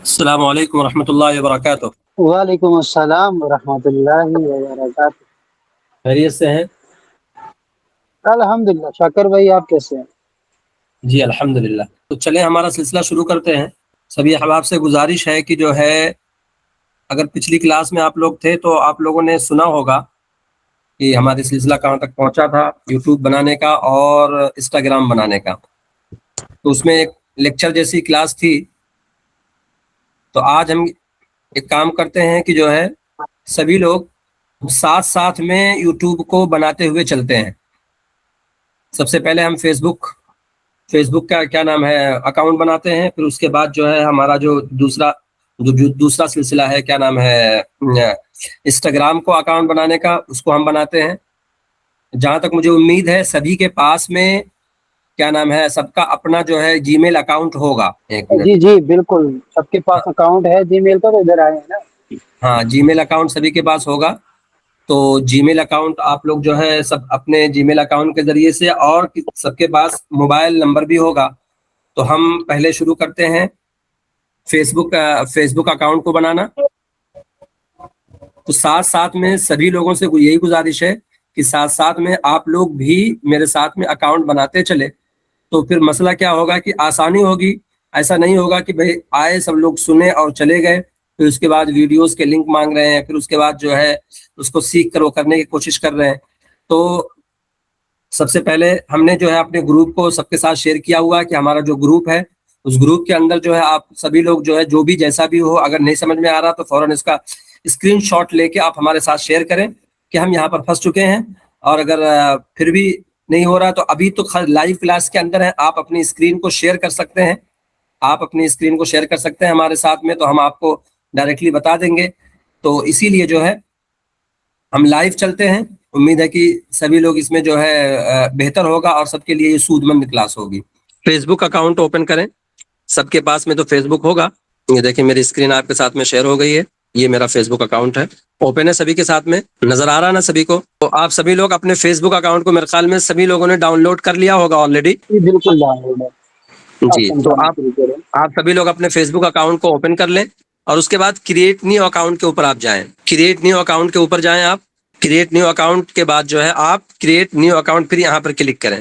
السلام علیکم ورحمۃ اللہ وبرکاتہ۔ وعلیکم السلام ورحمۃ اللہ وبرکاتہ۔ خیریت سے ہیں؟ الحمدللہ، شاکر بھائی آپ کیسے ہیں؟ جی الحمدللہ۔ تو چلیں ہمارا سلسلہ شروع کرتے ہیں۔ سبھی احباب سے گزارش ہے کہ جو ہے اگر پچھلی کلاس میں آپ لوگ تھے تو آپ لوگوں نے سنا ہوگا کہ ہماری سلسلہ کہاں تک پہنچا تھا، یوٹیوب بنانے کا اور انسٹاگرام بنانے کا۔ تو اس میں ایک لیکچر جیسی کلاس تھی۔ تو آج ہم ایک کام کرتے ہیں کہ جو ہے سبھی لوگ ساتھ ساتھ میں یوٹیوب کو بناتے ہوئے چلتے ہیں۔ سب سے پہلے ہم فیس بک کا کیا نام ہے اکاؤنٹ بناتے ہیں، پھر اس کے بعد جو ہے ہمارا جو دوسرا سلسلہ ہے کیا نام ہے انسٹاگرام کو اکاؤنٹ بنانے کا، اس کو ہم بناتے ہیں۔ جہاں تک مجھے امید ہے سبھی کے پاس میں کیا نام ہے سب کا اپنا جو ہے جی میل اکاؤنٹ ہوگا۔ ایک منٹ، جی جی بالکل، سب کے پاس اکاؤنٹ ہے جی میل کا، تو ادھر آئے ہیں نا۔ ہاں جی میل اکاؤنٹ سبھی کے پاس ہوگا۔ تو جی میل اکاؤنٹ آپ لوگ جو ہے سب اپنے جی میل اکاؤنٹ کے ذریعے سے، اور سب کے پاس موبائل نمبر بھی ہوگا۔ تو ہم پہلے شروع کرتے ہیں فیس بک اکاؤنٹ کو بنانا۔ تو ساتھ ساتھ میں سبھی لوگوں سے یہی گزارش ہے کہ ساتھ ساتھ میں آپ لوگ بھی میرے ساتھ میں اکاؤنٹ بناتے چلے، تو پھر مسئلہ کیا ہوگا کہ آسانی ہوگی۔ ایسا نہیں ہوگا کہ بھئی آئے سب لوگ سنے اور چلے گئے، پھر اس کے بعد ویڈیوز کے لنک مانگ رہے ہیں، پھر اس کے بعد جو ہے اس کو سیکھ کر وہ کرنے کی کوشش کر رہے ہیں۔ تو سب سے پہلے ہم نے جو ہے اپنے گروپ کو سب کے ساتھ شیئر کیا ہوا ہے کہ ہمارا جو گروپ ہے اس گروپ کے اندر جو ہے آپ سبھی لوگ جو ہے جو بھی جیسا بھی ہو، اگر نہیں سمجھ میں آ رہا تو فوراً اس کا اسکرین شاٹ لے کے آپ ہمارے ساتھ شیئر کریں کہ ہم یہاں پر پھنس چکے ہیں، اور اگر پھر بھی نہیں ہو رہا تو ابھی تو لائیو کلاس کے اندر ہے، آپ اپنی اسکرین کو شیئر کر سکتے ہیں۔ آپ اپنی اسکرین کو شیئر کر سکتے ہیں ہمارے ساتھ میں، تو ہم آپ کو ڈائریکٹلی بتا دیں گے۔ تو اسی لیے جو ہے ہم لائیو چلتے ہیں۔ امید ہے کہ سبھی لوگ اس میں جو ہے بہتر ہوگا اور سب کے لیے یہ سود مند کلاس ہوگی۔ فیس بک اکاؤنٹ اوپن کریں، سب کے پاس میں تو فیس بک ہوگا۔ یہ دیکھیں میری اسکرین آپ کے ساتھ میں شیئر ہو گئی ہے، یہ میرا فیس بک اکاؤنٹ ہے، اوپن ہے سبھی کے ساتھ میں، نظر آ رہا نا سبھی کو؟ تو آپ سبھی لوگ اپنے فیس بک اکاؤنٹ کو میرے خیال میں سبھی لوگوں نے ڈاؤن لوڈ کر لیا ہوگا آلریڈی۔ جی بالکل ڈاؤن لوڈ ہے، آپ جی تو سمجھانا شروع کریں۔ آپ سبھی لوگ اپنے فیس بک اکاؤنٹ کو اوپن کر لیں، اور اس کے بعد کریٹ نیو اکاؤنٹ کے اوپر آپ جائیں۔ کریٹ نیو اکاؤنٹ کے اوپر جائیں آپ۔ کریٹ نیو اکاؤنٹ کے بعد جو ہے آپ کریٹ نیو اکاؤنٹ پھر یہاں پر کلک کریں۔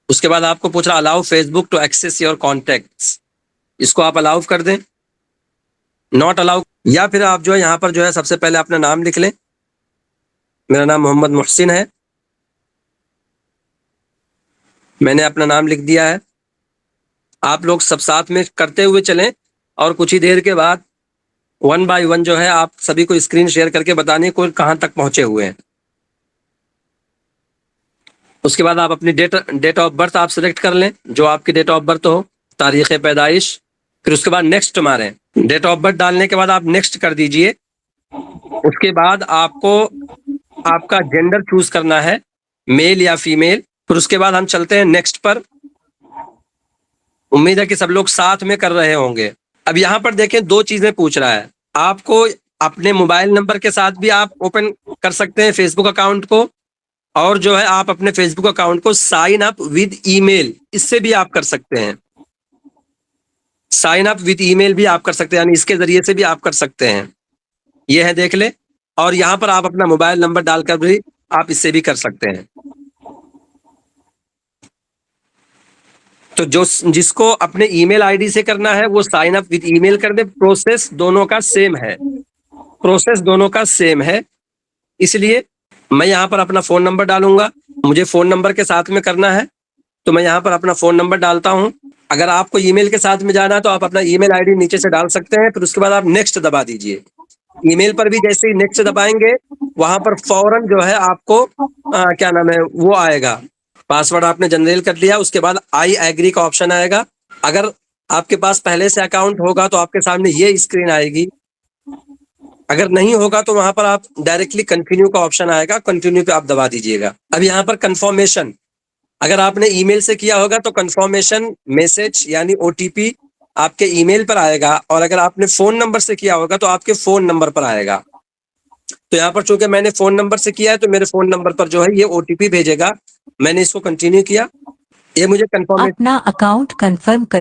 اس کے بعد آپ کو پوچھ رہا allow Facebook to access your contacts, اس کو آپ الاؤ کر دیں، ناٹ الاؤ، یا پھر آپ جو ہے یہاں پر جو ہے سب سے پہلے اپنا نام لکھ لیں۔ میرا نام محمد محسن ہے، میں نے اپنا نام لکھ دیا ہے۔ آپ لوگ سب ساتھ میں کرتے ہوئے چلیں، اور کچھ ہی دیر کے بعد 1 بائی 1 جو ہے آپ سبھی کو اسکرین شیئر کر کے بتانے کو کہاں تک پہنچے ہوئے ہیں۔ اس کے بعد آپ اپنی ڈیٹ آف برتھ آپ سلیکٹ کر لیں، جو آپ کی ڈیٹ آف برتھ ہو، تاریخ پیدائش، پھر اس کے بعد نیکسٹ ماریں۔ ڈیٹ آف برتھ ڈالنے کے بعد آپ نیکسٹ کر دیجئے۔ اس کے بعد آپ کو آپ کا جینڈر چوز کرنا ہے، میل یا فیمیل۔ پھر اس کے بعد ہم چلتے ہیں نیکسٹ پر۔ امید ہے کہ سب لوگ ساتھ میں کر رہے ہوں گے۔ اب یہاں پر دیکھیں دو چیزیں پوچھ رہا ہے آپ کو، اپنے موبائل نمبر کے ساتھ بھی آپ اوپن کر سکتے ہیں فیس بک اکاؤنٹ کو، اور جو ہے آپ اپنے فیس بک اکاؤنٹ کو سائن اپ ود ای میل، اس سے بھی آپ کر سکتے ہیں۔ سائن اپ ود ای میل بھی آپ کر سکتے ہیں، یعنی اس کے ذریعے سے بھی آپ کر سکتے ہیں۔ یہ ہے دیکھ لیں، اور یہاں پر آپ اپنا موبائل نمبر ڈال کر بھی آپ اس سے بھی کر سکتے ہیں۔ تو جس کو اپنے ای میل آئی ڈی سے کرنا ہے وہ سائن اپ ود ای میل کر دے۔ پروسیس دونوں کا سیم ہے، پروسیس دونوں کا سیم ہے۔ اس لیے میں یہاں پر اپنا فون نمبر ڈالوں گا، مجھے فون نمبر کے ساتھ میں کرنا ہے، تو میں یہاں پر اپنا فون نمبر ڈالتا ہوں۔ اگر آپ کو ای میل کے ساتھ میں جانا ہے تو آپ اپنا ای میل آئی ڈی نیچے سے ڈال سکتے ہیں، پھر اس کے بعد آپ نیکسٹ دبا دیجئے۔ ای میل پر بھی جیسے ہی نیکسٹ دبائیں گے وہاں پر فوراً جو ہے آپ کو کیا نام ہے وہ آئے گا، پاسورڈ آپ نے جنریٹ کر لیا، اس کے بعد آئی ایگری کا آپشن آئے گا۔ اگر آپ کے پاس پہلے سے اکاؤنٹ ہوگا تو آپ کے سامنے یہ اسکرین آئے گی، اگر نہیں ہوگا تو وہاں پر آپ ڈائریکٹلی کنٹینیو کا آپشن آئے گا، کنٹینیو پہ آپ دبا دیجئے گا۔ اب یہاں پر کنفرمیشن، اگر آپ نے ای میل سے کیا ہوگا تو کنفرمیشن میسج یعنی او ٹی پی آپ کے ای میل پر آئے گا، اور اگر آپ نے فون نمبر سے کیا ہوگا تو آپ کے فون نمبر پر آئے گا۔ تو یہاں پر چونکہ میں نے فون نمبر سے کیا ہے تو میرے فون نمبر پر جو ہے یہ او ٹی پی بھیجے گا۔ میں نے اس کو کنٹینیو کیا، یہ مجھے کنفرمیشن اپنا اکاؤنٹ کنفرم کر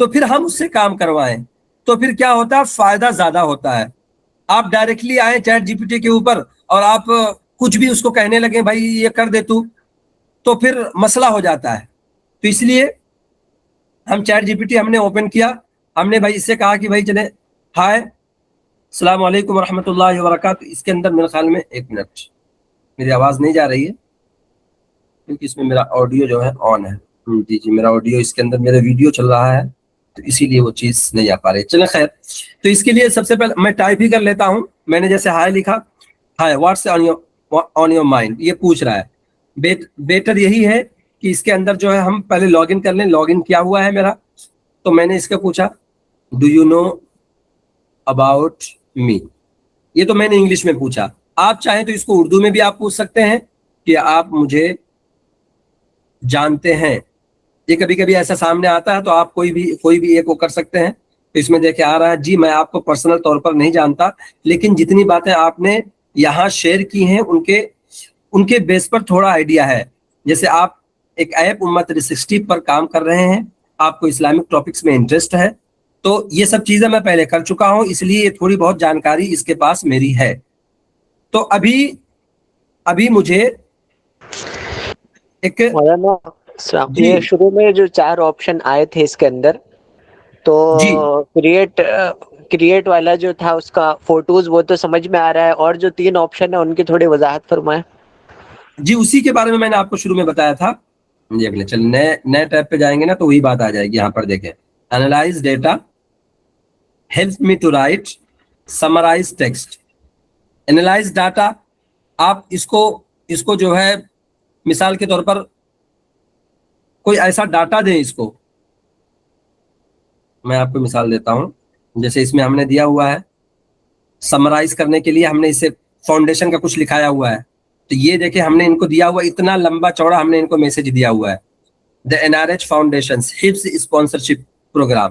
تو پھر ہم اس سے کام کروائیں, تو پھر کیا ہوتا ہے, فائدہ زیادہ ہوتا ہے. آپ ڈائریکٹلی آئیں چیٹ جی پی ٹی کے اوپر اور آپ کچھ بھی اس کو کہنے لگیں بھائی یہ کر دے تو پھر مسئلہ ہو جاتا ہے. تو اس لیے ہم چیٹ جی پی ٹی ہم نے اوپن کیا, ہم نے بھائی اس سے کہا کہ بھائی چلے ہائے السلام علیکم ورحمۃ اللہ وبرکاتہ. اس کے اندر میرے خیال میں, ایک منٹ, میری آواز نہیں جا رہی ہے کیونکہ اس میں میرا آڈیو جو ہے آن ہے. جی جی, میرا آڈیو اس کے اندر, میرا ویڈیو چل رہا ہے تو اسی لیے وہ چیز نہیں آ پا رہی. چلیں خیر, تو اس کے لیے سب سے پہلے میں ٹائپ ہی کر لیتا ہوں. میں نے جیسے ہائے لکھا, ہائے واٹس آن یور مائنڈ, یہ پوچھ رہا ہے. بیٹر یہی ہے کہ اس کے اندر جو ہے ہم پہلے لاگ ان کر لیں. لاگ ان کیا ہوا ہے میرا, تو میں نے اس کا پوچھا do you know about me, یہ تو میں نے انگلش میں پوچھا. آپ چاہیں تو اس کو اردو میں بھی آپ پوچھ سکتے ہیں کہ آپ مجھے جانتے ہیں. یہ کبھی کبھی ایسا سامنے آتا ہے تو آپ کوئی بھی ایک وہ کر سکتے ہیں. تو اس میں دیکھیں آ رہا ہے, جی میں آپ کو پرسنل طور پر نہیں جانتا, لیکن جتنی باتیں آپ نے یہاں شیئر کی ہیں ان کے بیس پر تھوڑا آئیڈیا ہے. جیسے آپ ایک ایپ امت 360 پر کام کر رہے ہیں, آپ کو اسلامک ٹاپکس میں انٹرسٹ ہے, تو یہ سب چیزیں میں پہلے کر چکا ہوں, اس لیے تھوڑی بہت جانکاری اس کے پاس میری ہے. تو ابھی مجھے ایک مولانا جی یہ شروع میں جو 4 آپشن آئے تھے اس کے اندر, تو جی کریٹ والا جو تھا اس کا فوٹوز وہ تو سمجھ میں آ رہا ہے, اور جو 3 آپشن ہیں ان کی تھوڑی وضاحت فرمائیں. جی, اسی کے بارے میں نے آپ کو شروع میں بتایا تھا. جی اگلے چل نئے ٹیب پہ جائیں گے نا تو وہی بات آ جائے گی. یہاں پر دیکھیں analyse data, help me to write, summarise text. Analyse data, آپ اس کو جو ہے مثال کے طور پر کوئی ایسا ڈاٹا دیں اس کو. میں آپ کو مثال دیتا ہوں, جیسے اس میں ہم نے دیا ہوا ہے سمرائز کرنے کے لیے, ہم نے اسے فاؤنڈیشن کا کچھ لکھایا ہوا ہے. تو یہ دیکھیں ہم نے ان کو دیا ہوا اتنا لمبا چوڑا, ہم نے ان کو میسج دیا ہوا ہے the N R H foundation hips sponsorship programme.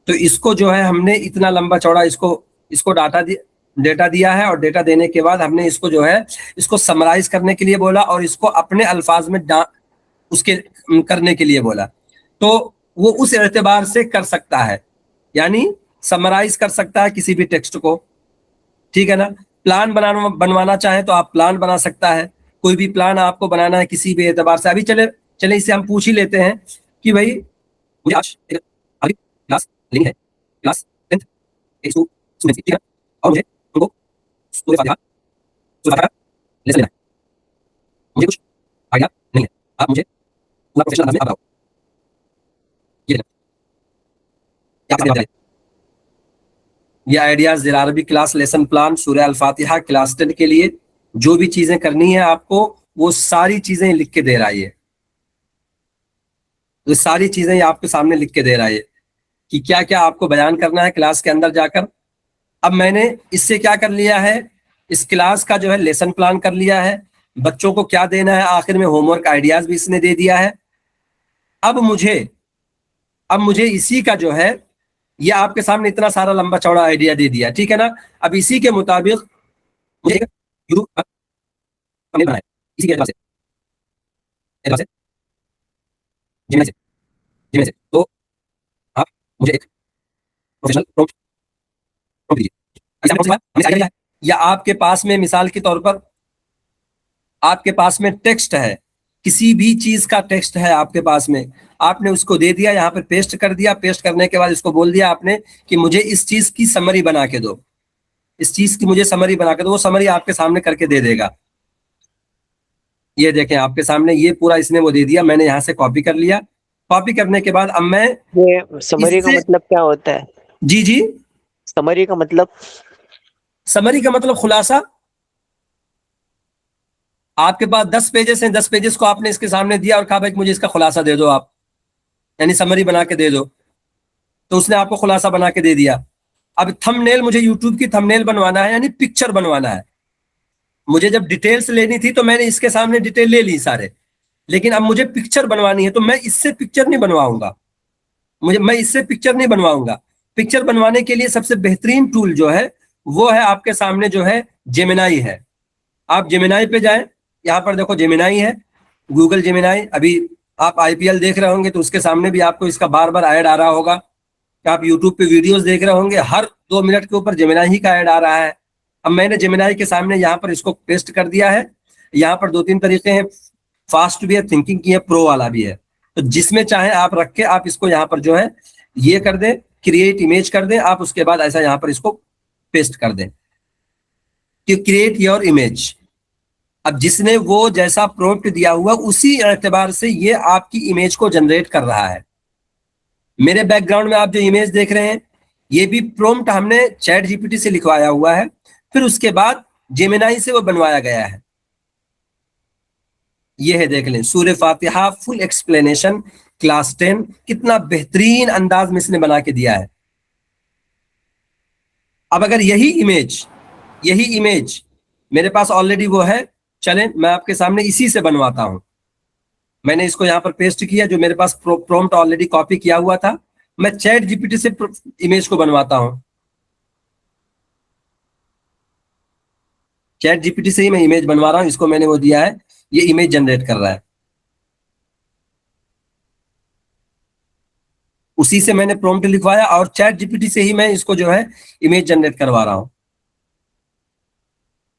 تو اس کو جو ہے ہم نے اتنا لمبا چوڑا اس کو ڈیٹا دیا ہے, اور ڈیٹا دینے کے بعد ہم نے اس کو جو ہے اس کو سمرائز کرنے کے لیے بولا, اور اس کو اپنے الفاظ میں اس کے کرنے کے لیے بولا. تو وہ اس اعتبار سے کر سکتا ہے, یعنی سمرائز کر سکتا ہے کسی بھی ٹیکسٹ کو, ٹھیک ہے نا. پلان بنوانا چاہے تو آپ پلان بنا سکتا ہے, کوئی بھی پلان آپ کو بنانا ہے کسی بھی اعتبار سے. ابھی چلے اسے ہم پوچھ ہی لیتے ہیں کہ بھائی مجھے آج کلاس لینی ہے, کلاس 10 اور مجھے ان کو سورہ فاتحہ لیسن لینا ہے. مجھے کچھ آئیڈیا نہیں ہے, آپ مجھے پورا پروفیشنل انداز میں بتاؤ. یہ آئیڈیاز عربی کلاس لیسن پلان سورہ الفاتحہ کلاس 10 کے لیے جو بھی چیزیں کرنی ہے آپ کو, وہ ساری چیزیں لکھ کے دے رہا ہے. یہ ساری چیزیں آپ کے سامنے لکھ کے دے رہا ہے کہ کیا کیا آپ کو بیان کرنا ہے کلاس کے اندر جا کر. اب میں نے اس سے کیا کر لیا ہے, اس کلاس کا جو ہے لیسن پلان کر لیا ہے, بچوں کو کیا دینا ہے, آخر میں ہوم ورک آئیڈیاز بھی اس نے دے دیا ہے. اب مجھے اسی کا جو ہے یہ آپ کے سامنے اتنا سارا لمبا چوڑا آئیڈیا دے دیا, ٹھیک ہے نا. اب اسی کے مطابق مجھے اسی کے اعتبار سے تو آپ مجھے ایک پروفیشنل پرومپٹ دیجیے. یا آپ کے پاس میں مثال کے طور پر آپ کے پاس میں ٹیکسٹ ہے, کسی بھی چیز کا ٹیکسٹ ہے آپ کے پاس میں, آپ نے اس کو دے دیا, یہاں پہ پیسٹ کر دیا. پیسٹ کرنے کے بعد اس کو بول دیا آپ نے کہ مجھے اس چیز کی سمری بنا کے دو, اس چیز کی مجھے سمری بنا کے دو. وہ سمری آپ کے سامنے کر کے دے دے گا. یہ دیکھیں آپ کے سامنے یہ پورا اس نے وہ دے دیا, میں نے یہاں سے کاپی کر لیا. کاپی کرنے کے بعد اب میں یہ سمری کا مطلب کیا ہوتا ہے؟ جی سمری کا مطلب خلاصہ. آپ کے پاس 10 پیجز ہیں, 10 پیجز کو آپ نے اس کے سامنے دیا اور کہا بھائی مجھے اس کا خلاصہ دے دو آپ, یعنی سمری بنا کے دے دو. تو اس نے آپ کو خلاصہ بنا کے دے دیا. اب تھم نیل, مجھے یوٹیوب کی تھم نیل بنوانا ہے, یعنی پکچر بنوانا ہے. مجھے جب ڈیٹیلز لینی تھی تو میں نے اس کے سامنے ڈیٹیل لے لی سارے, لیکن اب مجھے پکچر بنوانی ہے تو میں اس سے پکچر نہیں بنواؤں گا. میں اس سے پکچر نہیں بنواؤں گا. پکچر بنوانے کے لیے سب سے بہترین ٹول جو ہے وہ ہے آپ کے سامنے جو ہے جیمینائی ہے. آپ جیمینائی پہ جائیں, یہاں پر دیکھو جیمینائی ہے, گوگل جیمینائی. ابھی آپ IPL دیکھ رہے ہوں گے تو اس کے سامنے بھی آپ کو اس کا بار بار ایڈ آ رہا ہوگا, آپ یوٹیوب پہ ویڈیوز دیکھ رہے ہوں گے, ہر 2 منٹ کے اوپر جیمنائی ہی کا ایڈ آ رہا ہے. اب میں نے جیمنائی کے سامنے یہاں پر اس کو پیسٹ کر دیا ہے. یہاں پر 2-3 طریقے ہیں, فاسٹ بھی ہے, تھنکنگ کی ہے, پرو والا بھی ہے. تو جس میں چاہیں آپ رکھ کے آپ اس کو یہاں پر جو ہے یہ کر دیں, کریٹ امیج کر دیں آپ, اس کے بعد ایسا یہاں پر اس کو پیسٹ کر دیں کہ کریٹ یور امیج. اب جس نے وہ جیسا پرومپٹ دیا ہوا اسی اعتبار سے یہ آپ کی امیج کو جنریٹ کر رہا ہے. میرے بیک گراؤنڈ میں آپ جو امیج دیکھ رہے ہیں یہ بھی پرومپٹ ہم نے چیٹ جی پی ٹی سے لکھوایا ہوا ہے, پھر اس کے بعد جیمنائی سے وہ بنوایا گیا ہے. یہ ہے دیکھ لیں, سورہ فاتحہ فل ایکسپلینیشن کلاس 10, کتنا بہترین انداز میں اس نے بنا کے دیا ہے. اب اگر یہی امیج میرے پاس آلریڈی وہ ہے, چلیں میں آپ کے سامنے اسی سے بنواتا ہوں. میں نے اس کو یہاں پر پیسٹ کیا, جو میرے پاس پرومپٹ آلریڈی کاپی کیا ہوا تھا, میں چیٹ جی پی ٹی سے امیج کو بنواتا ہوں. چیٹ جی پی ٹی سے ہی میں امیج بنوا رہا ہوں, اس کو میں نے وہ دیا ہے, یہ امیج جنریٹ کر رہا ہے. اسی سے میں نے پرومپٹ لکھوایا اور چیٹ جی پی ٹی سے ہی میں اس کو جو ہے امیج جنریٹ کروا رہا ہوں.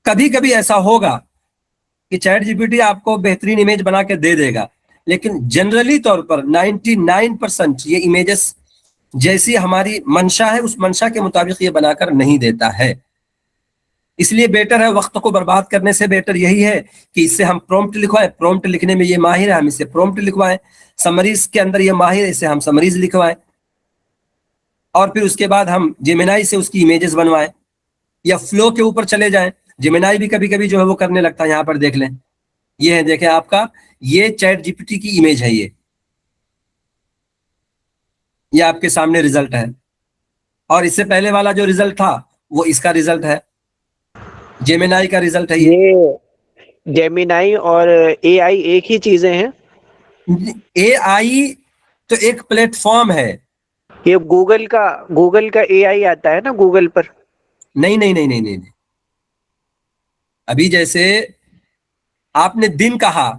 کبھی کبھی ایسا ہوگا کہ چیٹ جی پی ٹی آپ کو بہترین امیج بنا کے دے دے گا, لیکن جنرلی طور پر 99% یہ امیجز جیسی ہماری منشا ہے اس منشا کے مطابق یہ بنا کر نہیں دیتا ہے. اس لیے بیٹر ہے, وقت کو برباد کرنے سے بیٹر یہی ہے کہ اس سے ہم پرومپٹ لکھوائیں, پرومپٹ لکھنے میں یہ ماہر ہے, ہم اس سے پرومپٹ لکھوائیں. سمریز کے اندر یہ ماہر ہے, اس سے ہم سمریز لکھوائیں, اور پھر اس کے بعد ہم جیمنائی سے اس کی امیجز بنوائیں, یا فلو کے اوپر چلے جائیں. جیمنائی بھی کبھی کبھی جو ہے وہ کرنے لگتا ہے. یہاں پر دیکھ لیں, یہ ہے, دیکھیں آپ کا یہ چیٹ جی پی ٹی کی امیج ہے, یہ آپ کے سامنے ریزلٹ ہے, اور اس سے پہلے والا جو ریزلٹ تھا وہ اس کا ریزلٹ ہے, جیمنائی کا ریزلٹ ہے. یہ جیمنائی اور اے آئی ایک ہی چیزیں ہیں؟ اے آئی تو ایک پلیٹ فارم ہے. یہ گوگل کا اے آئی آتا ہے نا گوگل پر. نہیں, ابھی جیسے آپ نے دن کہا,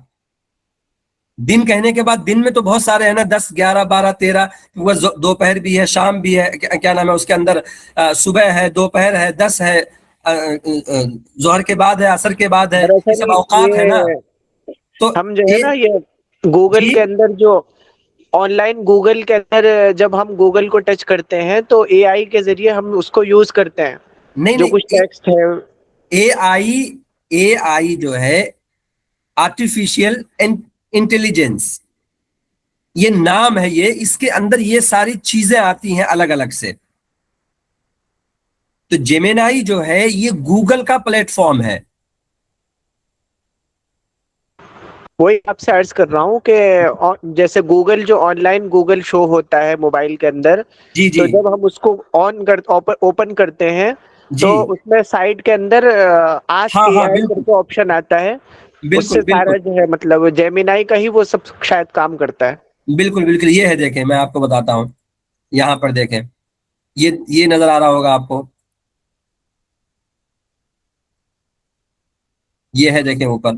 دن کہنے کے بعد دن میں تو بہت سارے ہیں نا, 10 11 12 13, دوپہر بھی ہے, شام بھی ہے, کیا نام ہے اس کے اندر, صبح ہے, دوپہر ہے, 10 ہے, ظہر کے بعد ہے, عصر کے بعد ہے, یہ دراصل سب اوقات ہے نا. تو ہم جو ہے نا یہ گوگل جی کے اندر جو آن لائن گوگل کے اندر جب ہم گوگل کو ٹچ کرتے ہیں تو اے آئی کے ذریعے ہم اس کو یوز کرتے ہیں, جو کچھ نہیں, ٹیکسٹ ہے. اے آئی جو ہے آرٹیفیشل انٹیلیجنس, یہ نام ہے, یہ اس کے اندر یہ ساری چیزیں آتی ہیں الگ الگ سے. تو جیمنائی جو ہے یہ گوگل کا پلیٹ فارم ہے. وہی آپ سے عرض کر رہا ہوں کہ جیسے گوگل جو آن لائن گوگل شو ہوتا ہے موبائل کے اندر, جی تو جی جب ہم اس کو اوپن کرتے ہیں تو جی, اس میں سائٹ کے اندر آسک ہاں اے ہاں آئی کر بالکل کے آپشن آتا ہے. اس سے بالکل سارا بالکل جو ہے مطلب جیمنائی کا ہی وہ سب شاید کام کرتا ہے. بالکل, یہ ہے, دیکھیں میں آپ کو بتاتا ہوں. یہاں پر دیکھیں, یہ نظر آ رہا ہوگا آپ کو, یہ ہے, دیکھیں اوپر,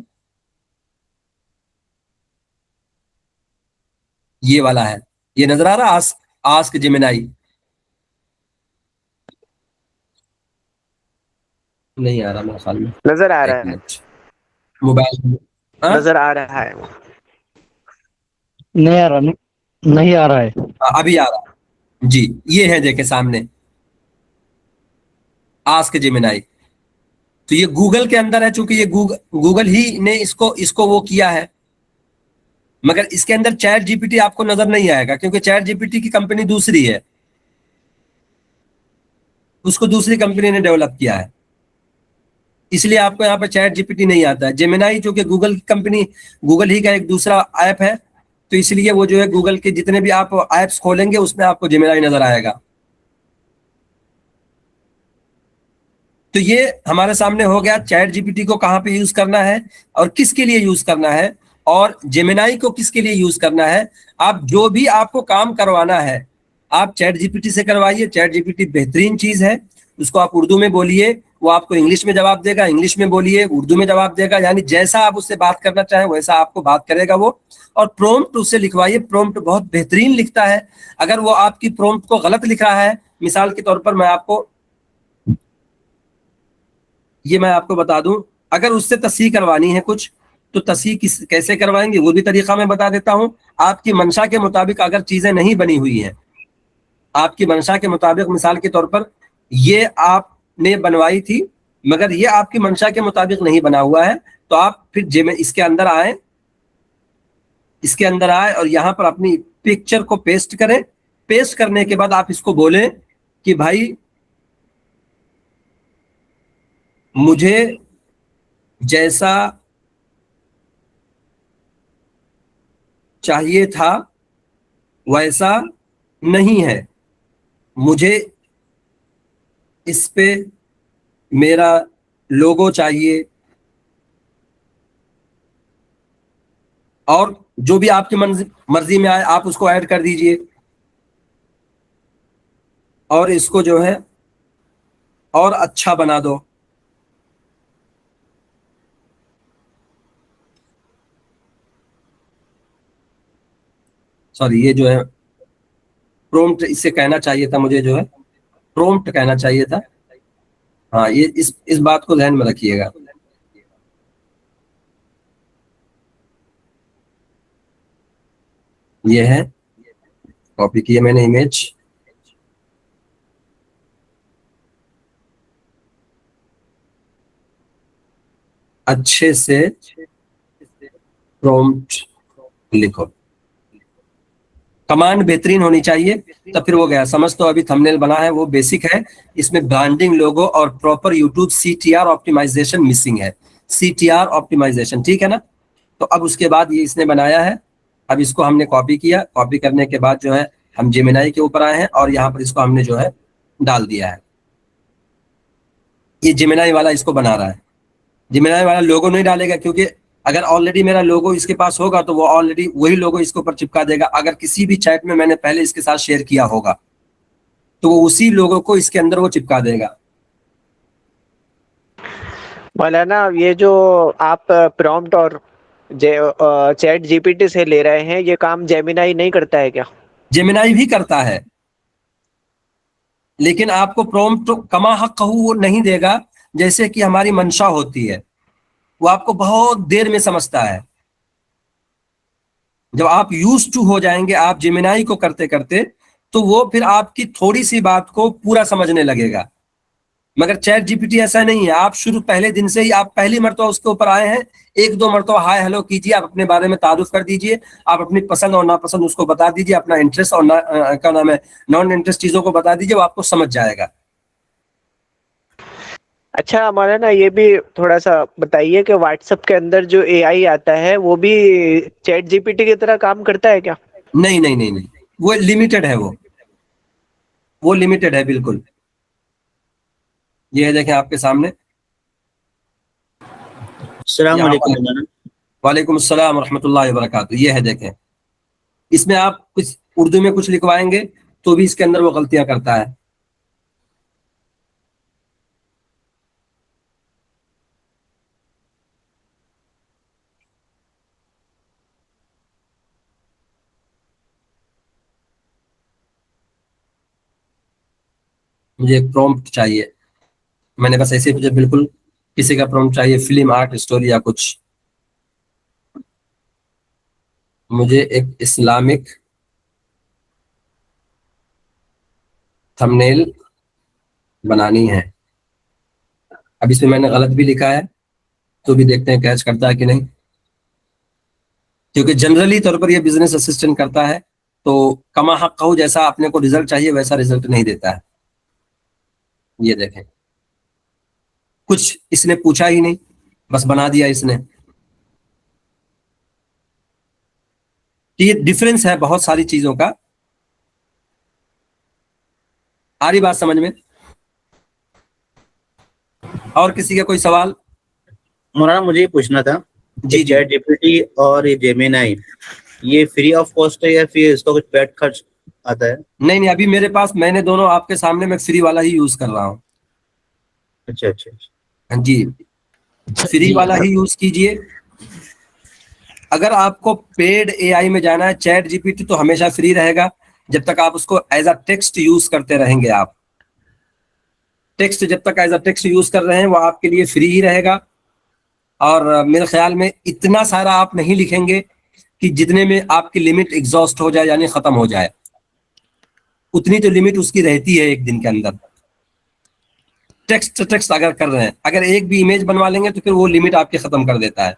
یہ والا ہے, یہ نظر آ رہا آسک جیمنائی, نہیں آ رہا میرے خیال میں, نظر آ ایک رہا ہے, منٹ, موبائل میں, ہاں نظر آ رہا ہے. نہیں آ رہا, نہیں آ رہا ہے. ابھی آ رہا, جی یہ ہے, دیکھیں سامنے آسک جیمنائی. تو یہ گوگل کے اندر ہے, چونکہ یہ گوگل ہی نے اس کو وہ کیا ہے, مگر اس کے اندر چیٹ جی پی ٹی آپ کو نظر نہیں آئے گا, کیونکہ چیٹ جی پی ٹی کی کمپنی دوسری ہے, اس کو دوسری کمپنی نے ڈیولپ کیا ہے, اس لیے آپ کو یہاں پہ چیٹ جی پی ٹی نہیں آتا ہے. جیمنائی جو کہ گوگل کی کمپنی, گوگل ہی کا ایک دوسرا ایپ ہے, تو اس لیے وہ جو ہے گوگل کے جتنے بھی آپ ایپس کھولیں گے اس میں آپ کو جیمنائی نظر آئے گا. تو یہ ہمارے سامنے ہو گیا چیٹ جی پی ٹی کو کہاں پہ یوز کرنا ہے اور کس کے لیے یوز کرنا ہے, اور جیمنائی کو کس کے لیے یوز کرنا ہے. آپ جو بھی آپ کو کام کروانا ہے آپ چیٹ جی پی ٹی سے کروائیے. چیٹ جی پی ٹی بہترین چیز ہے, اس کو آپ اردو میں بولیے, وہ آپ کو انگلش میں جواب دے گا, انگلش میں بولیے, اردو میں جواب دے گا, یعنی جیسا آپ اس سے بات کرنا چاہیں ویسا آپ کو بات کرے گا وہ. اور پرومپٹ اس سے لکھوائیے, پرومپٹ بہت بہترین لکھتا ہے. اگر وہ آپ کی پرومپٹ کو غلط لکھ رہا ہے, مثال کے طور پر میں آپ کو بتا دوں, اگر اس سے تصحیح کروانی ہے کچھ تو تصحیح کیسے کروائیں گے وہ بھی طریقہ میں بتا دیتا ہوں. آپ کی منشا کے مطابق اگر چیزیں نہیں بنی ہوئی ہیں, آپ کی منشا کے مطابق, مثال کے طور پر یہ آپ نے بنوائی تھی مگر یہ آپ کی منشا کے مطابق نہیں بنا ہوا ہے, تو آپ پھر اس کے اندر آئے اور یہاں پر اپنی پکچر کو پیسٹ کریں. پیسٹ کرنے کے بعد آپ اس کو بولیں کہ بھائی مجھے جیسا چاہیے تھا ویسا نہیں ہے, مجھے اس پہ میرا لوگو چاہیے, اور جو بھی آپ کی مرضی میں آئے آپ اس کو ایڈ کر دیجئے, اور اس کو جو ہے اور اچھا بنا دو. سوری, یہ جو ہے پرومپٹ اس سے کہنا چاہیے تھا, مجھے جو ہے پرومپٹ کہنا چاہیے تھا. ہاں, یہ اس بات کو ذہن میں رکھیے گا. یہ ہے, کاپی کیا میں نے امیج, اچھے سے پرومپٹ لکھو, کمانڈ بہترین ہونی چاہیے, تب پھر وہ گیا. سمجھ تو ابھی تھمبنیل بنا ہے وہ بیسک ہے, اس میں برانڈنگ, لوگو اور proper YouTube CTR optimisation missing ہے. CTR آپٹیمائزیشن, ٹھیک ہے نا. تو اب اس کے بعد یہ اس نے بنایا ہے, اب اس کو ہم نے کاپی کیا, کاپی کرنے کے بعد جو ہے ہم جیمینائی کے اوپر آئے ہیں اور یہاں پر اس کو ہم نے جو ہے ڈال دیا ہے. یہ جیمینائی والا اس کو بنا رہا ہے. جیمینائی والا لوگو نہیں ڈالے گا, کیونکہ اگر آلریڈی میرا لوگو اس کے پاس ہوگا تو وہ آلریڈی وہی لوگو اس کے اوپر چپکا دے گا. اگر کسی بھی چیٹ میں نے پہلے اس کے ساتھ شیئر کیا ہوگا تو وہ اسی لوگو کو اس کے اندر وہ چپکا دے گا. مولانا یہ جو آپ پرومپٹ اور چیٹ GPT سے لے رہے ہیں, یہ کام جیمینائی نہیں کرتا ہے کیا؟ جیمینائی بھی کرتا ہے, لیکن آپ کو پرومپٹ کما حق وہ نہیں دے گا جیسے کہ ہماری منشا ہوتی ہے. وہ آپ کو بہت دیر میں سمجھتا ہے. جب آپ یوز ٹو ہو جائیں گے آپ جیمینائی کو کرتے کرتے, تو وہ پھر آپ کی تھوڑی سی بات کو پورا سمجھنے لگے گا. مگر چیٹ GPT ایسا نہیں ہے. آپ شروع پہلے دن سے ہی, آپ پہلی مرتبہ اس کے اوپر آئے ہیں, ایک دو مرتبہ ہائے ہیلو کیجیے, آپ اپنے بارے میں تعارف کر دیجیے, آپ اپنی پسند اور ناپسند اس کو بتا دیجیے, اپنا انٹرسٹ اور کیا نام ہے نان انٹرسٹ چیزوں کو بتا دیجیے, وہ آپ کو سمجھ جائے گا. اچھا مولانا, یہ بھی تھوڑا سا بتائیے کہ واٹس ایپ کے اندر جو AI آتا ہے وہ بھی چیٹ GPT کی طرح کام کرتا ہے کیا؟ نہیں نہیں نہیں نہیں, وہ لمیٹڈ ہے, وہ لمیٹڈ ہے بالکل. یہ دیکھیں آپ کے سامنے. السلام علیکم مولانا. وعلیکم السلام ورحمۃ اللہ وبرکاتہ. یہ ہے دیکھیں, اس میں آپ کچھ اردو میں کچھ لکھوائیں گے تو بھی اس کے اندر وہ غلطیاں کرتا ہے. مجھے ایک پرومپٹ چاہیے, میں نے بس ایسے مجھے بالکل کسی کا پرومپٹ چاہیے, فلم, آرٹ, اسٹوری یا کچھ. مجھے ایک اسلامک تھمبنیل بنانی ہے. اب اس میں نے غلط بھی لکھا ہے, تو بھی دیکھتے ہیں کیچ کرتا ہے کہ نہیں, کیونکہ جنرلی طور پر یہ بزنس اسسٹنٹ کرتا ہے, تو کما حق ہو جیسا اپنے کو رزلٹ چاہیے ویسا رزلٹ نہیں دیتا ہے. یہ دیکھیں, کچھ اس نے پوچھا ہی نہیں, بس بنا دیا اس نے. یہ ڈفرنس ہے بہت ساری چیزوں کا. آ رہی بات سمجھ میں؟ اور کسی کا کوئی سوال؟ مولانا مجھے یہ پوچھنا تھا, جی جی, چیٹ GPT اور یہ جیمینائی یہ فری آف کاسٹ ہے یا پھر اس کا کچھ پیڈ خرچ آتا ہے؟ نہیں نہیں, ابھی میرے پاس, میں نے دونوں آپ کے سامنے میں فری والا ہی یوز کر رہا ہوں. اچھا اچھا اچھا. جی فری جی والا ہی یوز کیجئے. اگر آپ کو پیڈ اے آئی میں جانا ہے چیٹ جی پی ٹی تو ہمیشہ فری رہے گا جب تک آپ اس کو ایز اے ٹیکسٹ یوز کرتے رہیں گے. آپ ٹیکسٹ جب تک ایز اے ٹیکسٹ یوز کر رہے ہیں وہ آپ کے لیے فری ہی رہے گا. اور میرے خیال میں اتنا سارا آپ نہیں لکھیں گے کہ جتنے میں آپ کی لمٹ ایگزاسٹ ہو جائے یعنی ختم ہو جائے. اتنی تو لمٹ اس کی رہتی ہے ایک دن کے اندر. ٹیکسٹ اگر کر رہے ہیں اگر ایک بھی امیج بنوا لیں گے تو پھر وہ لمٹ آپ کے ختم کر دیتا ہے.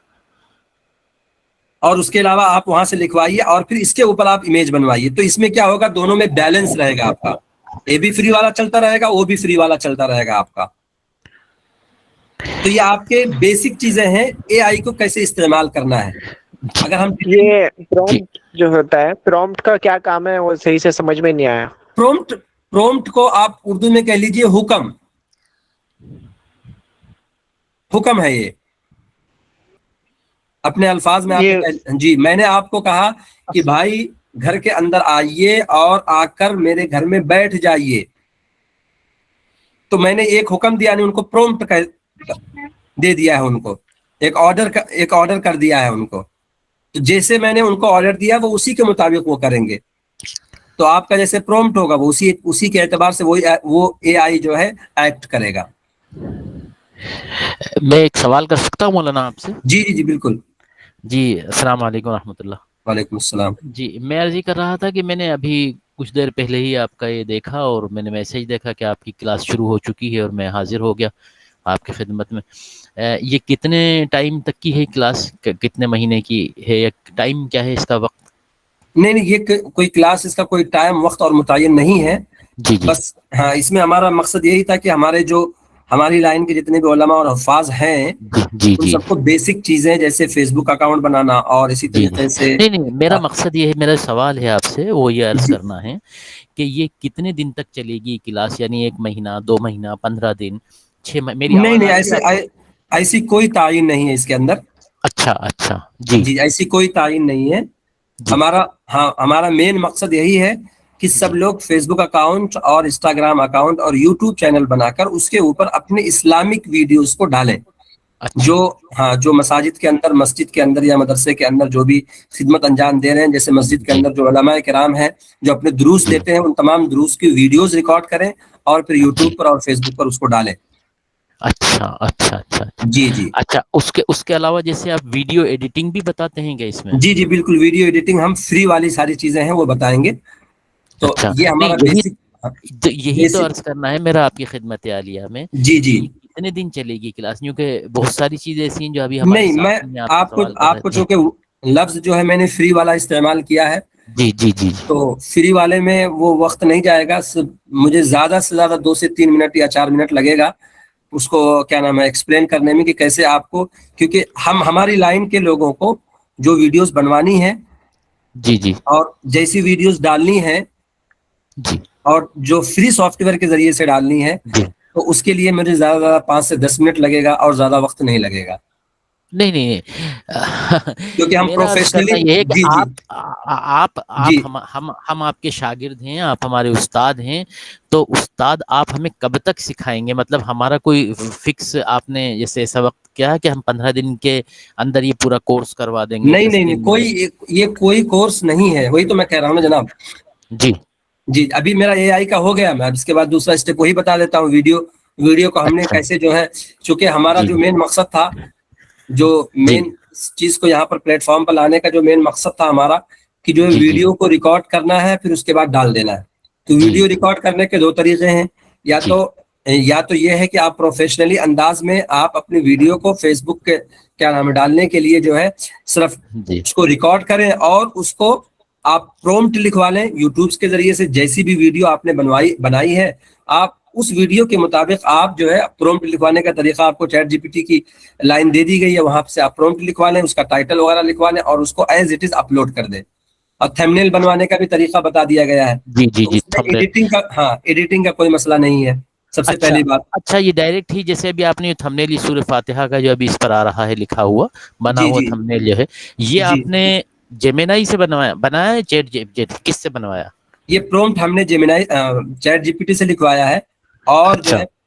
اور اس کے علاوہ آپ وہاں سے لکھوائیے اور پھر اس کے اوپر آپ امیج بنوائیے. تو اس میں کیا ہوگا دونوں میں بیلنس رہے گا آپ کا. یہ بھی فری والا چلتا رہے گا وہ بھی فری والا چلتا رہے گا آپ کا. تو یہ آپ کے بیسک چیزیں ہیں اے آئی کو کیسے استعمال کرنا ہے. اگر ہم یہ پرومپٹ جو ہوتا ہے پرومپٹ کا کیا کام ہے وہ صحیح سے سمجھ میں نہیں آیا. پرومپٹ کو آپ اردو میں کہہ لیجئے حکم. حکم ہے یہ اپنے الفاظ میں. یہ جی میں نے آپ کو کہا کہ بھائی گھر کے اندر آئیے اور آ کر میرے گھر میں بیٹھ جائیے تو میں نے ایک حکم دیا نہیں ان کو پرومپٹ دے دیا ہے. ان کو ایک آرڈر کر دیا ہے ان کو. تو جیسے میں نے ان کو آرڈر دیا وہ اسی کے مطابق وہ کریں گے. تو آپ کا جیسے پرومپٹ ہوگا وہ اسی کے اعتبار سے وہ اے آئی جو ہے ایکٹ کرے گا. میں ایک سوال کر سکتا ہوں مولانا آپ سے؟ جی جی جی بالکل. جی السلام علیکم ورحمۃ اللہ. وعلیکم السلام. جی میں عرض کر رہا تھا کہ میں نے ابھی کچھ دیر پہلے ہی آپ کا یہ دیکھا اور میں نے میسج دیکھا کہ آپ کی کلاس شروع ہو چکی ہے اور میں حاضر ہو گیا آپ کی خدمت میں. یہ کتنے ٹائم تک کی ہے کلاس؟ کتنے مہینے کی ہے یا ٹائم کیا ہے اس کا وقت؟ نہیں یہ کوئی کلاس اس کا کوئی ٹائم وقت اور متعین نہیں ہے. جی جی بس ہاں اس میں ہمارا مقصد یہی تھا کہ ہماری لائن کے جتنے بھی علماء اور حفاظ ہیں جی ان جی سب کو بیسک چیزیں جیسے فیس بک اکاؤنٹ بنانا اور اسی جی طریقے سے نہیں میرا مقصد یہ ہے، میرا سوال ہے آپ سے وہ یہ عرض کرنا ہے کہ یہ کتنے دن تک چلے گی کلاس؟ یعنی 1 مہینہ، 2 مہینہ، 15 دن، 6 مہینہ؟ میری نہیں آواز نہیں آ رہی ہے آپ کو؟ ایسی کوئی تعین نہیں ہے اس کے اندر. اچھا اچھا جی جی ایسی کوئی تعین نہیں ہے. جی ہمارا مین مقصد یہی ہے کہ سب جی لوگ فیس بک اکاؤنٹ اور انسٹاگرام اکاؤنٹ اور یوٹیوب چینل بنا کر اس کے اوپر اپنے اسلامک ویڈیوز کو ڈالیں. اچھا جو مساجد کے اندر، مسجد کے اندر یا مدرسے کے اندر جو بھی خدمت انجام دے رہے ہیں، جیسے مسجد کے جی اندر جو علماء کرام ہیں جو اپنے دروس جی دیتے ہیں ان تمام دروس کی ویڈیوز ریکارڈ کریں اور پھر جی یوٹیوب پر اور فیس بک پر اس کو ڈالیں. اچھا اچھا اچھا جی جی اچھا اس کے علاوہ جیسے آپ ویڈیو ایڈیٹنگ بھی بتاتے ہیں کیا اس میں؟ جی جی بالکل. ویڈیو ایڈیٹنگ ہم فری والی ساری چیزیں ہیں وہ بتائیں گے. تو اچھا یہ ہمارا نہیں یہی تو بیسک عرض کرنا ہے میرا آپ کی خدمت عالیہ میں جی کہ جی. یہ کتنے دن چلے گی کلاس، کیونکہ بہت ساری چیزیں ایسی ہیں جو ابھی ہمارے نہیں میں سامنے ہیں، آپ سے سوال کر رہے آپ کو تھے. چونکہ لفظ جو ہے میں نے فری والا استعمال کیا ہے جی جی جی تو فری والے میں وہ وقت نہیں جائے گا. مجھے زیادہ سے زیادہ 2 سے 3 منٹ یا 4 منٹ لگے گا اس کو کیا نام ہے ایکسپلین کرنے میں کہ کیسے آپ کو، کیونکہ ہماری لائن کے لوگوں کو جو ویڈیوز بنوانی ہے جی جی اور جیسی ویڈیوز ڈالنی ہے جی اور جو فری سافٹ ویئر کے ذریعے سے ڈالنی ہے جی تو اس کے لیے مجھے زیادہ زیادہ 5 سے 10 منٹ لگے گا اور زیادہ وقت نہیں لگے گا. نہیں کیونکہ ہم میرا عرض پروفیشنلی کرنا یہ ہے کہ جی جی جی ہم آپ کے شاگرد ہیں، آپ ہمارے استاد ہیں، تو استاد آپ ہمیں کب تک سکھائیں گے؟ مطلب ہمارا کوئی فکس آپ نے جیسے ایسا وقت کیا ہے کہ ہم 15 دن کے اندر یہ پورا کورس کروا دیں گے، نہیں 10 نہیں نہیں دن میں؟ یہ کوئی کورس نہیں ہے. وہی تو میں کہہ رہا ہوں نا جناب. جی جی ابھی میرا اے آئی کا ہو گیا، میں اب اس کے بعد دوسرا اسٹیپ وہی بتا دیتا ہوں. ویڈیو کو ہم نے اچھا کیسے جو ہے، چونکہ ہمارا جی جو مین مقصد تھا، جو جی مین چیز کو یہاں پر پلیٹ فارم پر لانے کا جو مین مقصد تھا ہمارا کہ جو جی جی ویڈیو کو ریکارڈ کرنا ہے پھر اس کے بعد ڈال دینا ہے. تو جی ویڈیو ریکارڈ کرنے کے 2 طریقے ہیں. جی یا تو یہ ہے کہ آپ پروفیشنلی انداز میں آپ اپنی ویڈیو کو فیس بک کے کیا نام ہے ڈالنے کے لیے جو ہے صرف جی اس کو ریکارڈ کریں اور اس کو آپ پرومپٹ لکھوا لیں یوٹیوب کے ذریعے سے. جیسی بھی ویڈیو آپ نے بنائی ہے آپ اس ویڈیو کے مطابق آپ جو ہے پرومپٹ لکھوانے کا طریقہ آپ کو چیٹ جی پی ٹی کی لائن دے دی گئی ہے، وہاں سے آپ پرومپٹ لکھوا لیں، اس کا ٹائٹل وغیرہ لکھوا لیں اور اس کو ایز اٹ از اپلوڈ کر دیں. اور تھمبنیل بنوانے کا بھی طریقہ بتا دیا گیا ہے. جی جی تو جی اس میں ایڈیٹنگ کا کوئی مسئلہ نہیں ہے. سب سے اچھا پہلی بات اچھا یہ ڈائریکٹ ہی جیسے ابھی آپ نے تھمبنیل سورہ فاتحہ کا جو ابھی اس پر آ رہا ہے لکھا ہوا بنا جی ہوا جی تھمبنیل جو ہے یہ جی آپ نے جیمینائی سے بنایا ہے چیٹ کس سے بنوایا؟ یہ پرومپٹ ہم نے چیٹ جی پی ٹی سے لکھوایا ہے اور جو اچھا ہے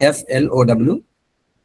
FLOW,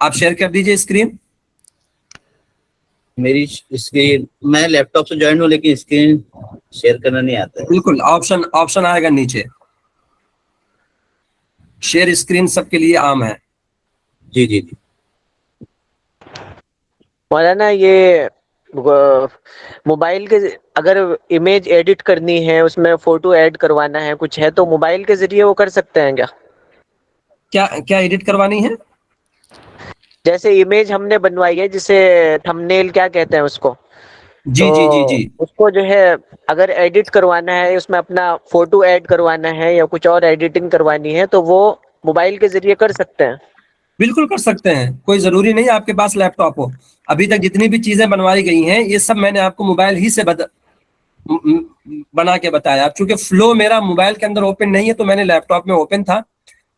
آپ شیئر کر دیجئے اسکرین. میری اسکرین میں لیپ ٹاپ سے جوائن ہوں لیکن اسکرین شیئر کرنا نہیں آتا ہے. بالکل آپشن آئے گا نیچے, شیئر اسکرین سب کے لیے عام ہے. جی جی جی. مولانا یہ موبائل کے اگر امیج ایڈٹ کرنی ہے, اس میں فوٹو ایڈ کروانا ہے, کچھ ہے تو موبائل کے ذریعے وہ کر سکتے ہیں کیا؟ کیا ایڈٹ کروانی ہے؟ جیسے امیج ہم نے بنوائی ہے جسے تھمبنیل کیا کہتے ہیں اس کو, جی تو جی جی جی اس کو جو ہے اگر ایڈٹ کروانا ہے, اس میں اپنا فوٹو ایڈ کروانا ہے یا کچھ اور ایڈیٹنگ کروانی ہے, تو وہ موبائل کے ذریعے کر سکتے ہیں. بالکل کر سکتے ہیں, کوئی ضروری نہیں آپ کے پاس لیپ ٹاپ ہو. ابھی تک جتنی بھی چیزیں بنوائی گئی ہیں یہ سب میں نے آپ کو موبائل ہی سے بنا کے بتایا. چونکہ فلو میرا موبائل کے اندر اوپن نہیں ہے تو میں نے لیپ ٹاپ میں اوپن تھا.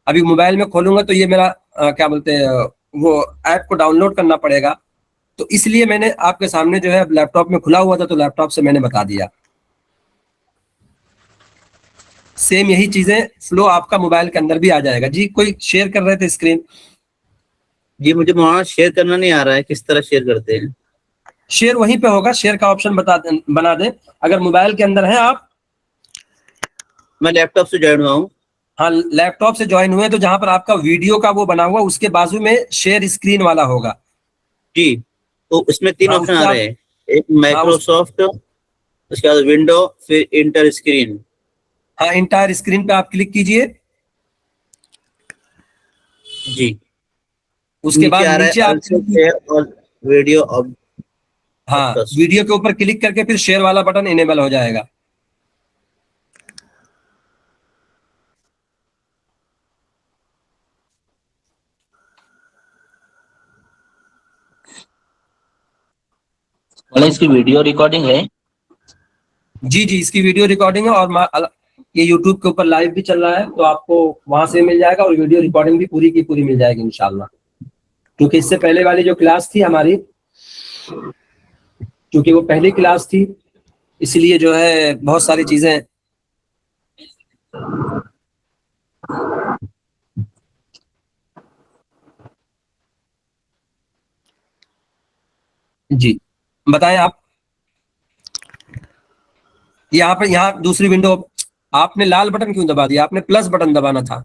ابھی موبائل میں کھولوں گا تو یہ میرا کیا بولتے ہیں وہ ایپ کو ڈاؤن لوڈ کرنا پڑے گا, تو اس لیے میں نے آپ کے سامنے جو ہے لیپ ٹاپ میں کھلا ہوا تھا تو لیپ ٹاپ سے میں نے بتا دیا. سیم یہی چیزیں فلو آپ کا موبائل کے اندر بھی آ جائے گا. جی کوئی شیئر کر رہے تھے اسکرین؟ جی مجھے وہاں شیئر کرنا نہیں آ رہا ہے, کس طرح شیئر کرتے ہیں؟ شیئر وہیں پہ ہوگا, شیئر کا آپشن بنا دیں. اگر موبائل کے اندر ہیں آپ, میں لیپ ٹاپ سے جوائن ہوا ہوں. ہاں لیپ ٹاپ سے جوائن ہوئے تو جہاں پر آپ کا ویڈیو کا وہ بنا ہوا اس کے بازو میں شیئر اسکرین والا ہوگا. جی تو اس میں 3 ہاں آپشن اس پہ آ آپ رہے ہیں, ایک ہاں مائکروسافٹ, اس کے بعد ونڈو, پھر انٹر اسکرین. ہاں انٹائر اسکرین پہ آپ کلک کیجئے. جی اس کے بعد نیچے آ رہا نیچے ہے آپ شیئر اور ویڈیو ہاں ویڈیو کے اوپر کلک کر کے پھر شیئر والا بٹن انیبل ہو جائے گا. اس کی ویڈیو ریکارڈنگ ہے. جی جی اس کی ویڈیو ریکارڈنگ ہے, اور یہ یوٹیوب کے اوپر لائیو بھی چل رہا ہے تو آپ کو وہاں سے مل جائے گا, اور ویڈیو ریکارڈنگ بھی پوری کی پوری مل جائے گی انشاءاللہ. کیونکہ اس سے پہلے والی جو کلاس تھی ہماری, کیونکہ وہ پہلی کلاس تھی اس لیے جو ہے بہت ساری چیزیں جی بتائیں آپ. یہاں دوسری ونڈو, آپ نے لال بٹن کیوں دبا دیا؟ آپ نے پلس بٹن دبانا تھا.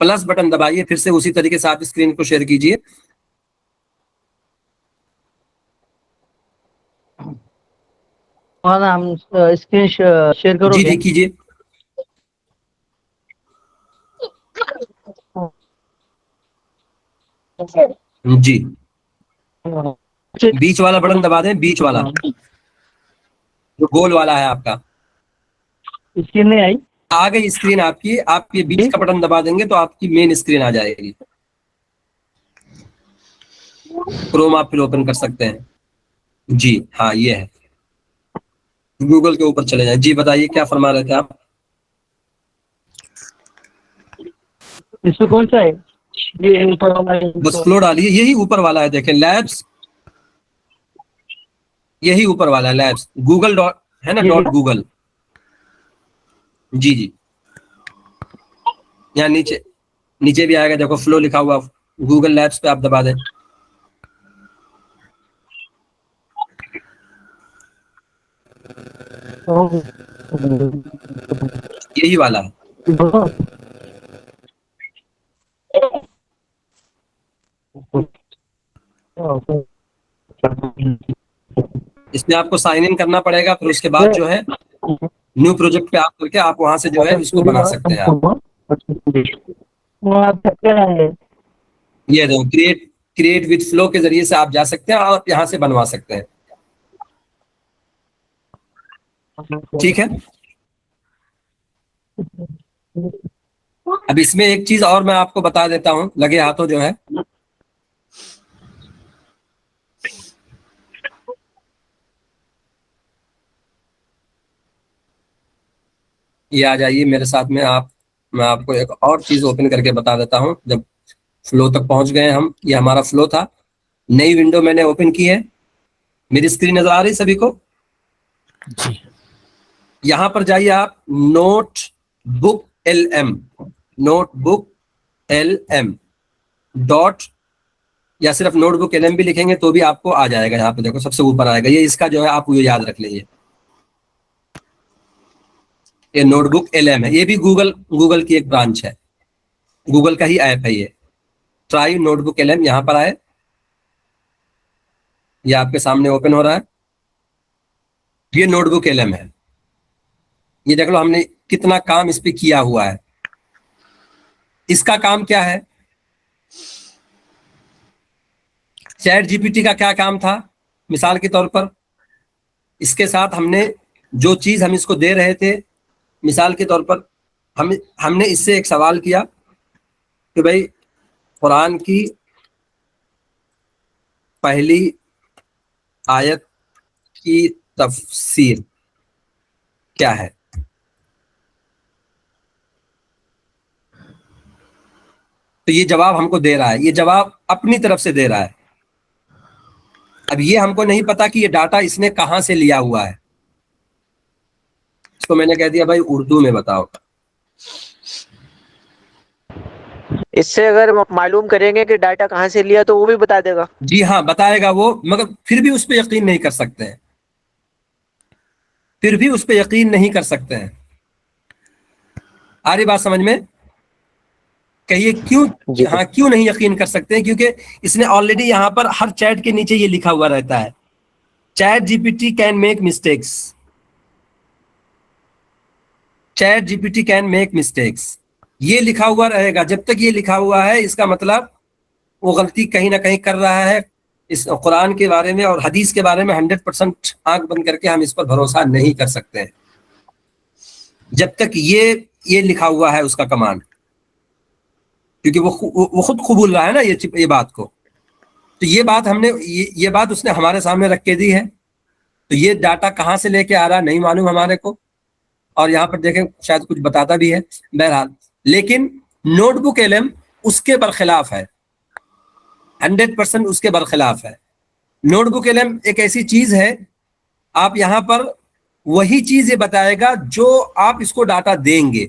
پلس بٹن دبائیے, پھر سے اسی طریقے سے آپ اسکرین کو شیئر کیجئے. ہم اسکرین شیئر کرو جی گے؟ جی کیجئے. جی بیچ والا بٹن دبا دیں, بیچ والا جو گول والا ہے آپ کا. اسکرین نہیں آئی؟ آ گئی اسکرین آپ کی, آپ یہ بیچ کا بٹن دبا دیں گے تو آپ کی مین اسکرین آ جائے گی. کروم آپ پھر اوپن کر سکتے ہیں. جی ہاں یہ ہے, گوگل کے اوپر چلے جائیں. جی بتائیے کیا فرما رہے تھے آپ؟ اس میں کون سا ہے؟ یہ اوپر والا ہے. بس فلو ڈالیے, یہی اوپر والا ہے دیکھیں, لیبس, یہی اوپر والا ہے لیبس. گوگل ڈاٹ ہے نا, ڈاٹ گوگل. جی جی یہاں نیچے بھی آئے گا, دیکھو فلو لکھا ہوا, گوگل لیبس پہ آپ دبا دیں. یہی والا ہے. اس میں آپ کو سائن ان کرنا پڑے گا, پھر اس کے بعد جو ہے نیو پروجیکٹ پہ آپ کر کے آپ وہاں سے جو ہے اس کو بنا سکتے ہیں. آپ یہ کریٹ وتھ فلو کے ذریعے سے آپ جا سکتے ہیں اور یہاں سے بنوا سکتے ہیں. ٹھیک ہے. اب اس میں ایک چیز اور میں آپ کو بتا دیتا ہوں لگے ہاتھوں جو ہے, یہ آ جائیے میرے ساتھ میں. میں آپ کو ایک اور چیز اوپن کر کے بتا دیتا ہوں. جب فلو تک پہنچ گئے ہم, یہ ہمارا فلو تھا. نئی ونڈو میں نے اوپن کی ہے. میری اسکرین نظر آ رہی سبھی کو؟ جی یہاں پر جائیے آپ, note book LM, note book LM dot یا صرف نوٹ بک LM بھی لکھیں گے تو بھی آپ کو آ جائے گا. یہاں پہ دیکھو سب سے اوپر آئے گا. یہ اس کا جو ہے آپ یہ یاد رکھ لیجیے, یہ نوٹ بک LM ہے. یہ بھی گوگل کی ایک برانچ ہے, گوگل کا ہی ایپ ہے. یہ ٹرائی نوٹ بک LM یہاں پر آئے, یہ آپ کے سامنے اوپن ہو رہا ہے. یہ نوٹ بک LM ہے. یہ دیکھ لو ہم نے کتنا کام اس پہ کیا ہوا ہے. اس کا کام کیا ہے؟ چیٹ جی پی ٹی کا کیا کام تھا مثال کے طور پر, اس کے ساتھ ہم نے جو چیز ہم اس کو دے رہے تھے, مثال کے طور پر ہم نے اس سے ایک سوال کیا کہ بھائی قرآن کی پہلی آیت کی تفسیر کیا ہے. تو یہ جواب ہم کو دے رہا ہے, یہ جواب اپنی طرف سے دے رہا ہے. اب یہ ہم کو نہیں پتا کہ یہ ڈاٹا اس نے کہاں سے لیا ہوا ہے. اس کو میں نے کہہ دیا بھائی اردو میں بتاؤ. اس سے اگر معلوم کریں گے کہ ڈاٹا کہاں سے لیا تو وہ بھی بتا دے گا. جی ہاں بتائے گا وہ, مگر پھر بھی اس پہ یقین نہیں کر سکتے ہیں, پھر بھی اس پہ یقین نہیں کر سکتے ہیں. آ رہی بات سمجھ میں؟ کہیے کیوں؟ ہاں کیوں نہیں یقین کر سکتے ہیں؟ کیونکہ اس نے آلریڈی یہاں پر ہر چیٹ کے نیچے یہ لکھا ہوا رہتا ہے, chat G P T can make mistakes. Chat G P T can make mistakes یہ لکھا ہوا رہے گا. جب تک یہ لکھا ہوا ہے اس کا مطلب وہ غلطی کہیں نہ کہیں کر رہا ہے. اس قرآن کے بارے میں اور حدیث کے بارے میں 100% آنکھ بند کر کے ہم اس پر بھروسہ نہیں کر سکتے ہیں جب تک یہ لکھا ہوا ہے اس کا کمانڈ, کیونکہ وہ خود قبول رہا ہے نا یہ بات کو. تو یہ بات ہم نے یہ بات اس نے ہمارے سامنے رکھ کے دی ہے. تو یہ ڈاٹا کہاں سے لے کے آ رہا نہیں معلوم ہمارے کو, اور یہاں پر دیکھیں شاید کچھ بتاتا بھی ہے. بہرحال لیکن نوٹ بک LM اس کے برخلاف ہے, 100% اس کے برخلاف ہے. نوٹ بک LM ایک ایسی چیز ہے, آپ یہاں پر وہی چیز یہ بتائے گا جو آپ اس کو ڈاٹا دیں گے.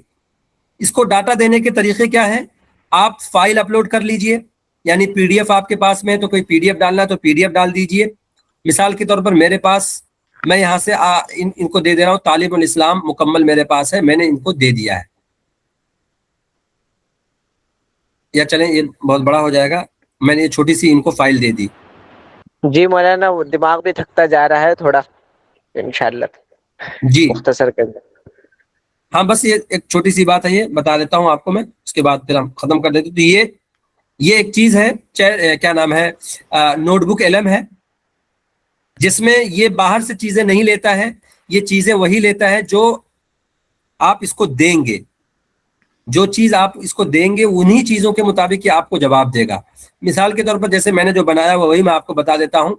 اس کو ڈاٹا دینے کے طریقے کیا ہیں؟ آپ فائل اپلوڈ کر لیجئے, یعنی PDF آپ کے پاس میں ہے تو کوئی PDF ڈالنا ہے تو PDF ڈال دیجئے. مثال کے طور پر میرے پاس, میں یہاں سے ان کو دے دے رہا ہوں, تعلیم الاسلام مکمل میرے پاس ہے, میں نے ان کو دے دیا ہے. یا چلیں یہ بہت بڑا ہو جائے گا, میں نے یہ چھوٹی سی ان کو فائل دے دی. جی مولانا وہ دماغ بھی تھکتا جا رہا ہے تھوڑا, انشاءاللہ جی مختصر کر دیں. ہاں بس یہ ایک چھوٹی سی بات ہے, یہ بتا دیتا ہوں آپ کو میں, اس کے بعد پھر ہم ختم کر دیتے. تو یہ ایک چیز ہے, کیا نام ہے, نوٹ بک LM ہے, جس میں یہ باہر سے چیزیں نہیں لیتا ہے, یہ چیزیں وہی لیتا ہے جو آپ اس کو دیں گے. جو چیز آپ اس کو دیں گے انہی چیزوں کے مطابق یہ آپ کو جواب دے گا. مثال کے طور پر جیسے میں نے جو بنایا ہوا وہی میں آپ کو بتا دیتا ہوں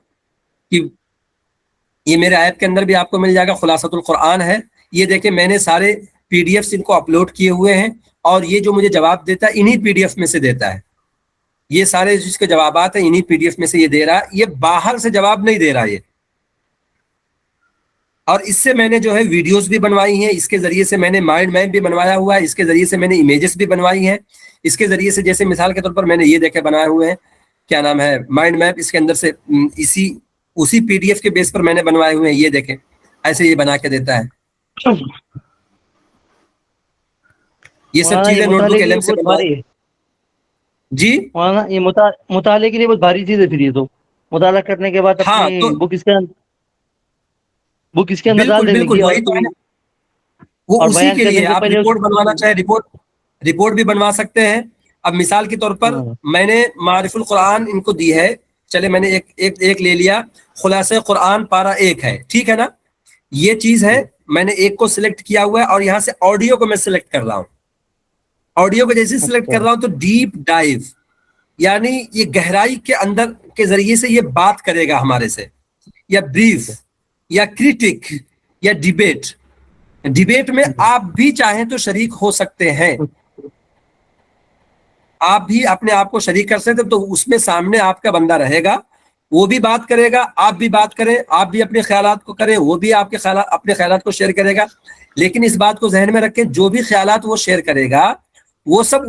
کہ یہ میرے ایپ کے اندر بھی آپ کو مل جائے گا, خلاصۃ القرآن ہے. یہ دیکھیں میں نے سارے PDFs ان کو اپلوڈ کیے ہوئے ہیں, اور یہ جو مجھے جواب دیتا ہے انہی PDF میں سے دیتا ہے. یہ سارے جس کے جوابات ہیں انہی PDF میں سے یہ دے رہا ہے, یہ باہر سے جواب نہیں دے رہا یہ. اور اس سے میں نے جو ہے ویڈیوز بھی بنوائی ہیں, اس کے ذریعے سے میں نے مائنڈ میپ بھی بنوایا ہوا ہے, اس کے ذریعے سے میں نے امیجز بھی بنوائی ہیں, اس کے ذریعے سے جیسے مثال کے طور پر میں نے یہ دیکھے بنائے ہوئے ہیں, کیا نام ہے, مائنڈ میپ, اس کے اندر سے اسی PDF کے بیس پر میں نے بنوائے ہوئے ہیں. یہ دیکھیں ایسے یہ بنا کے دیتا ہے. یہ سب چیزیں نوٹ بک LM سے بنوائی. جی یہ مطالعے کے لیے بہت بھاری چیز ہے. پھر یہ تو مطالعہ کرنے کے بعد ہاں اپنی تو بک اس کے اندر ڈال دینے کی, وہی تو ہے. وہ اور اسی بیان کے کرنے لیے سے آپ پہلے رپورٹ بنوانا چاہے رپورٹ بھی بنوا سکتے ہیں. اب مثال کے طور پر میں نے معارف القرآن ان کو دی ہے, چلے میں نے ایک لے لیا, خلاصہ قرآن پارہ 1 ہے, ٹھیک ہے نا. یہ چیز ہے, میں نے ایک کو سلیکٹ کیا ہوا ہے, اور یہاں سے آڈیو کو میں سلیکٹ کر رہا ہوں. آڈیو کو جیسے سلیکٹ کر رہا ہوں تو ڈیپ ڈائیو, یعنی یہ گہرائی کے اندر کے ذریعے سے یہ بات کرے گا ہمارے سے, یا بریف, یا کریٹک, یا ڈیبیٹ میں آپ بھی چاہیں تو شریک ہو سکتے ہیں. آپ بھی اپنے آپ کو شریک کر سکتے, تو اس میں سامنے آپ کا بندہ رہے گا, وہ بھی بات کرے گا, آپ بھی بات کریں, آپ بھی اپنے خیالات کو کریں, وہ بھی آپ کے اپنے خیالات کو شیئر کرے گا. لیکن اس بات کو ذہن میں رکھیں, جو بھی خیالات وہ شیئر کرے گا وہ سب